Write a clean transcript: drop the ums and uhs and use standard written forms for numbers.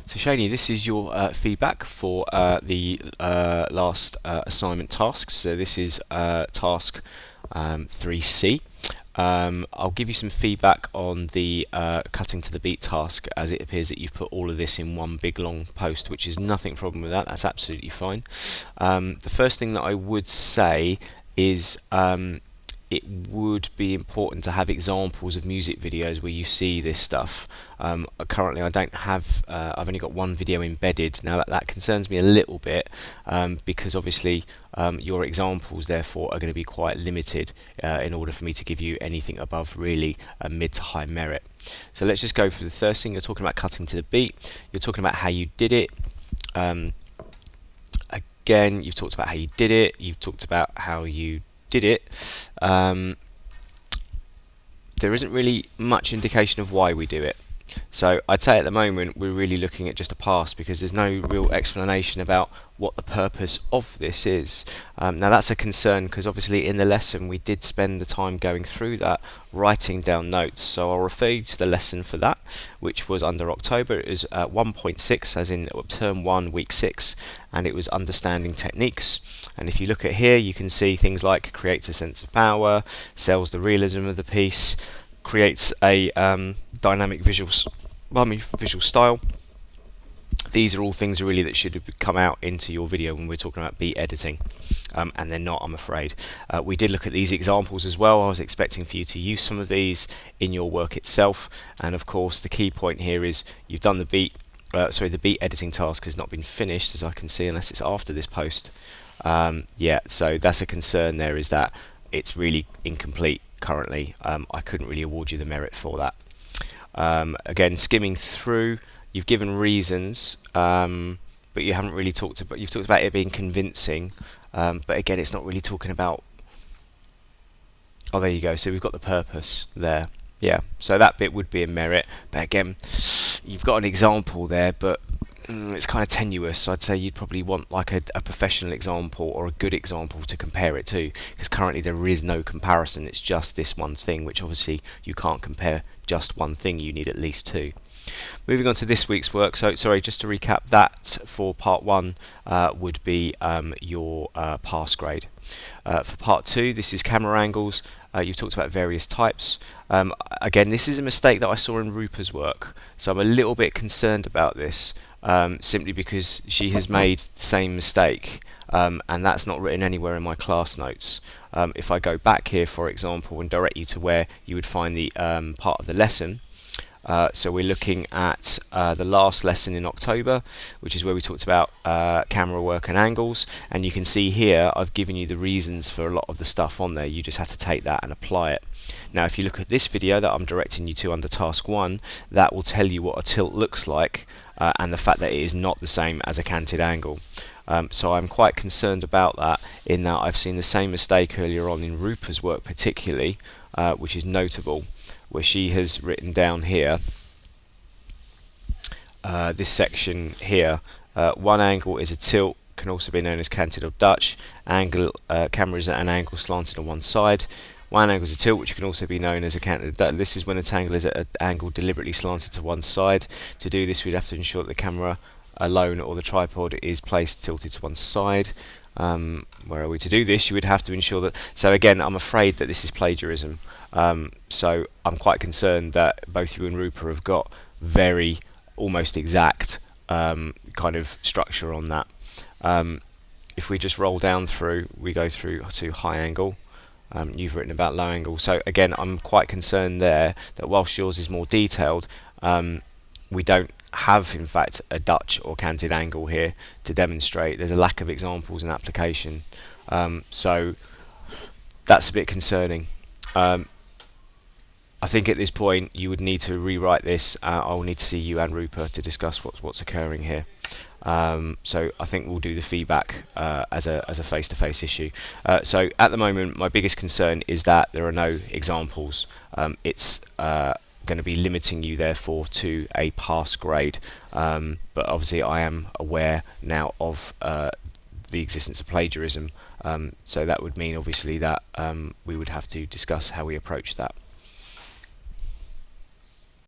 So Shanee, this is your feedback for the last assignment task. So this is task 3C. I'll give you some feedback on the cutting to the beat task, as it appears that you've put all of this in one big long post, which is nothing problem with that. That's absolutely fine. The first thing that I would say is it would be important to have examples of music videos where you see this stuff. Currently I don't have, I've only got one video embedded. Now that concerns me a little bit, because obviously your examples therefore are going to be quite limited in order for me to give you anything above really a mid to high merit. So let's just go for the first thing. You're talking about cutting to the beat, you're talking about how you did it. Again, you've talked about how you did it, you've talked about how you did it. There isn't really much indication of why we do it. So I'd say at the moment we're really looking at just a pass, because there's no real explanation about what the purpose of this is. Now that's a concern, because obviously in the lesson we did spend the time going through that, writing down notes. So I'll refer you to the lesson for that, which was under October. It was 1.6, as in term 1, week 6, and it was understanding techniques. And if you look at here, you can see things like creates a sense of power, sells the realism of the piece, creates a dynamic visual style. These are all things really that should have come out into your video when we're talking about beat editing, and they're not, I'm afraid. We did look at these examples as well. I was expecting for you to use some of these in your work itself, and of course the key point here is you've done the beat the beat editing task has not been finished, as I can see, unless it's after this post. Yeah, so that's a concern there, is that it's really incomplete currently. I couldn't really award you the merit for that. Again, skimming through, you've given reasons, but you haven't really talked about. You've talked about it being convincing, but again, it's not really talking about. Oh, there you go. So we've got the purpose there. Yeah. So that bit would be a merit, but again, you've got an example there, but it's kind of tenuous. So I'd say you'd probably want like a professional example or a good example to compare it to, because currently there is no comparison. It's just this one thing, which obviously you can't compare just one thing. You need at least two. Moving on to this week's work. So sorry, just to recap, that for part 1 would be your pass grade. For part 2, this is camera angles. You've talked about various types. Again, this is a mistake that I saw in Roopa's work, so I'm a little bit concerned about this, simply because she has made the same mistake, and that's not written anywhere in my class notes. If I go back here, for example, and direct you to where you would find the part of the lesson. So we're looking at the last lesson in October, which is where we talked about camera work and angles, and you can see here I've given you the reasons for a lot of the stuff on there. You just have to take that and apply it. Now if you look at this video that I'm directing you to under task 1, that will tell you what a tilt looks like, and the fact that it is not the same as a canted angle. So I'm quite concerned about that, in that I've seen the same mistake earlier on in Roopa's work particularly, which is notable, where she has written down here, this section here, one angle is a tilt, can also be known as canted or Dutch. Angle, camera is at an angle slanted on one side. One angle is a tilt, which can also be known as a canted or Dutch. This is when a tangle is at an angle deliberately slanted to one side. To do this, we'd have to ensure that the camera alone or the tripod is placed tilted to one side. Where are we? To do this, you would have to ensure that. So again, I'm afraid that this is plagiarism. So I'm quite concerned that both you and Roopa have got very almost exact kind of structure on that. If we just roll down through, we go through to high angle. You've written about low angle. So again, I'm quite concerned there that whilst yours is more detailed, we don't have in fact a Dutch or canted angle here to demonstrate. There's a lack of examples and application, so that's a bit concerning. I think at this point you would need to rewrite this. I'll need to see you and Roopa to discuss what's occurring here. So I think we'll do the feedback as a face-to-face issue. So at the moment my biggest concern is that there are no examples. It's going to be limiting you therefore to a pass grade, but obviously I am aware now of the existence of plagiarism, so that would mean obviously that we would have to discuss how we approach that.